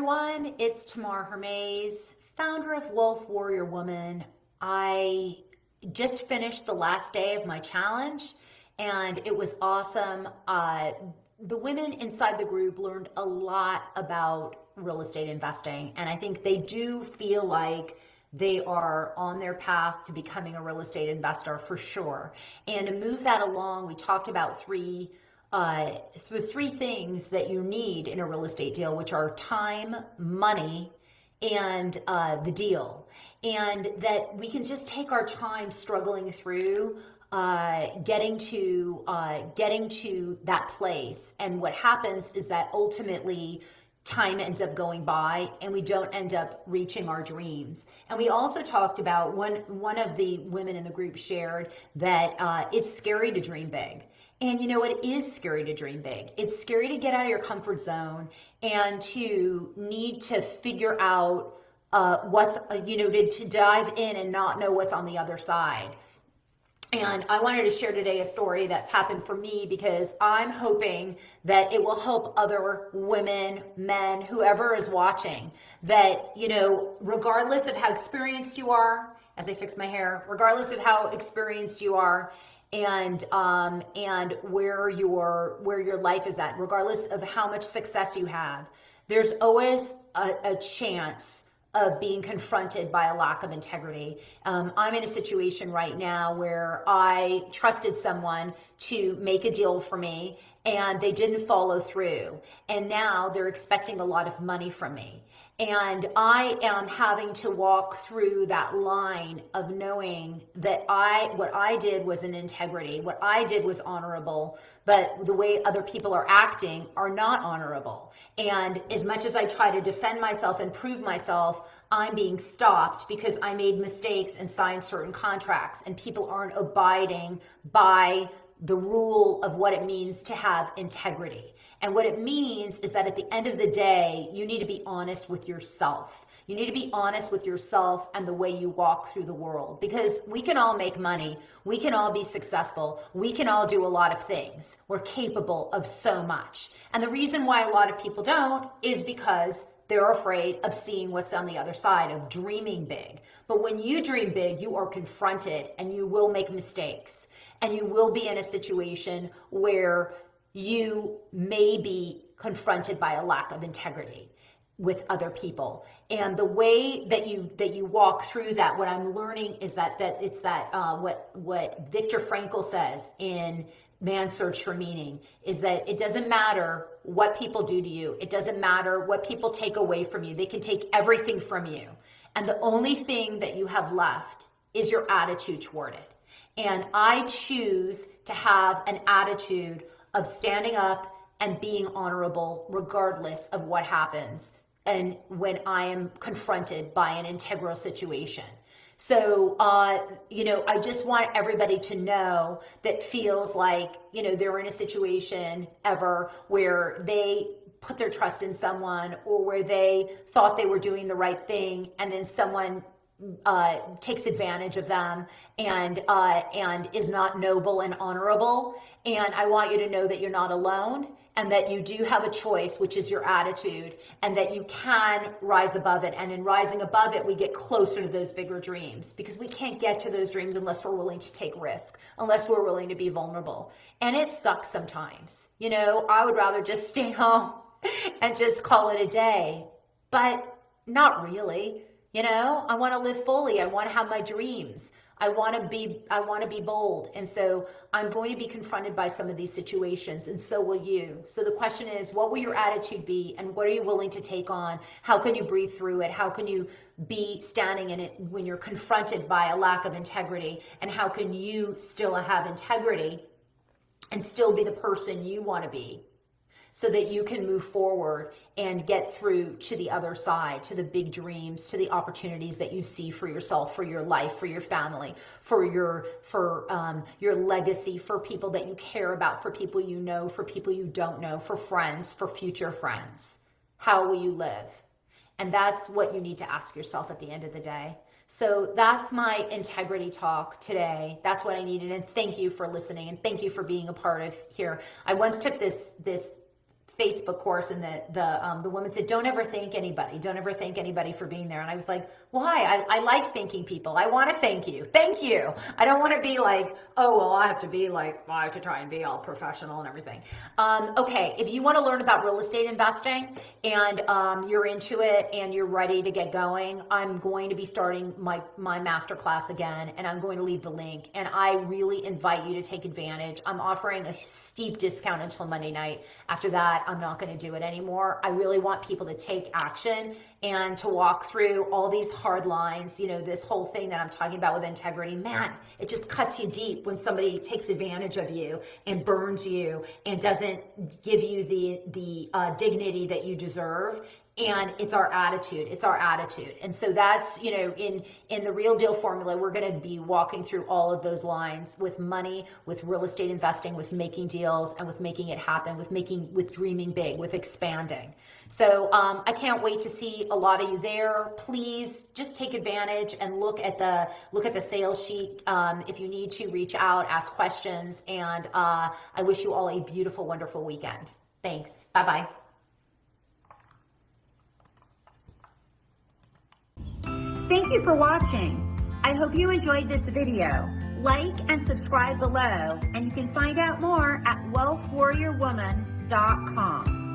everyone. It's Tamar Hermes, founder of Wolf Warrior Woman. I just finished the last day of my challenge and it was awesome. The women inside the group learned a lot about real estate investing, and I think they do feel like they are on their path to becoming a real estate investor for sure. And to move that along, we talked about the three things that you need in a real estate deal, which are time, money, and the deal. And that we can just take our time struggling through getting to that place. And what happens is that ultimately time ends up going by and we don't end up reaching our dreams. And we also talked about one of the women in the group shared that it's scary to dream big. And you know, it is scary to dream big. It's scary to get out of your comfort zone and to need to figure out to dive in and not know what's on the other side. And I wanted to share today a story that's happened for me because I'm hoping that it will help other women, men, whoever is watching, that, you know, regardless of how experienced you are, as I fix my hair, regardless of how experienced you are, and where your life is at, regardless of how much success you have, there's always a chance of being confronted by a lack of integrity. I'm in a situation right now where I trusted someone to make a deal for me and they didn't follow through. And now they're expecting a lot of money from me. And I am having to walk through that line of knowing that what I did was in integrity, what I did was honorable, but the way other people are acting are not honorable. And as much as I try to defend myself and prove myself, I'm being stopped because I made mistakes and signed certain contracts, and people aren't abiding by the rule of what it means to have integrity. And what it means is that at the end of the day, you need to be honest with yourself. You need to be honest with yourself and the way you walk through the world, because we can all make money. We can all be successful. We can all do a lot of things. We're capable of so much. And the reason why a lot of people don't is because they're afraid of seeing what's on the other side, of dreaming big. But when you dream big, you are confronted and you will make mistakes. And you will be in a situation where you may be confronted by a lack of integrity with other people. And the way that you walk through that, what I'm learning is that what Viktor Frankl says in Man's Search for Meaning is that it doesn't matter what people do to you. It doesn't matter what people take away from you. They can take everything from you. And the only thing that you have left is your attitude toward it. And I choose to have an attitude of standing up and being honorable regardless of what happens and when I am confronted by an integral situation. So, I just want everybody to know that feels like, they're in a situation ever where they put their trust in someone or where they thought they were doing the right thing and then someone takes advantage of them and is not noble and honorable. And I want you to know that you're not alone and that you do have a choice, which is your attitude, and that you can rise above it. And in rising above it, we get closer to those bigger dreams, because we can't get to those dreams unless we're willing to take risk, unless we're willing to be vulnerable. And it sucks sometimes. I would rather just stay home and just call it a day, but not really. I want to live fully. I want to have my dreams. I want to be bold. And so I'm going to be confronted by some of these situations, and so will you. So the question is, what will your attitude be, and what are you willing to take on? How can you breathe through it? How can you be standing in it when you're confronted by a lack of integrity? And how can you still have integrity and still be the person you want to be, so that you can move forward and get through to the other side, to the big dreams, to the opportunities that you see for yourself, for your life, for your family, for your legacy, for people that you care about, for people you know, for people you don't know, for friends, for future friends. How will you live? And that's what you need to ask yourself at the end of the day. So that's my integrity talk today. That's what I needed. And thank you for listening, and thank you for being a part of here. I once took this Facebook course, and the woman said, don't ever thank anybody for being there. And I was like, why? I like thanking people. I want to thank you. Thank you. I don't want to be like, oh, well, I have to try and be all professional and everything. Okay, if you want to learn about real estate investing and you're into it and you're ready to get going, I'm going to be starting my masterclass again, and I'm going to leave the link. And I really invite you to take advantage. I'm offering a steep discount until Monday night. After that, I'm not going to do it anymore. I really want people to take action and to walk through all these hard lines. You know, this whole thing that I'm talking about with integrity, man, it just cuts you deep when somebody takes advantage of you and burns you and doesn't give you the dignity that you deserve. And it's our attitude. And so that's, you know, in the Real Deal formula, we're going to be walking through all of those lines with money, with real estate investing, with making deals, and with making it happen, with dreaming big, with expanding. So I can't wait to see a lot of you there. Please just take advantage and look at the sales sheet. If you need to, reach out, ask questions, and I wish you all a beautiful, wonderful weekend. Thanks. Bye-bye. Thank you for watching. I hope you enjoyed this video. Like and subscribe below, and you can find out more at wealthwarriorwoman.com.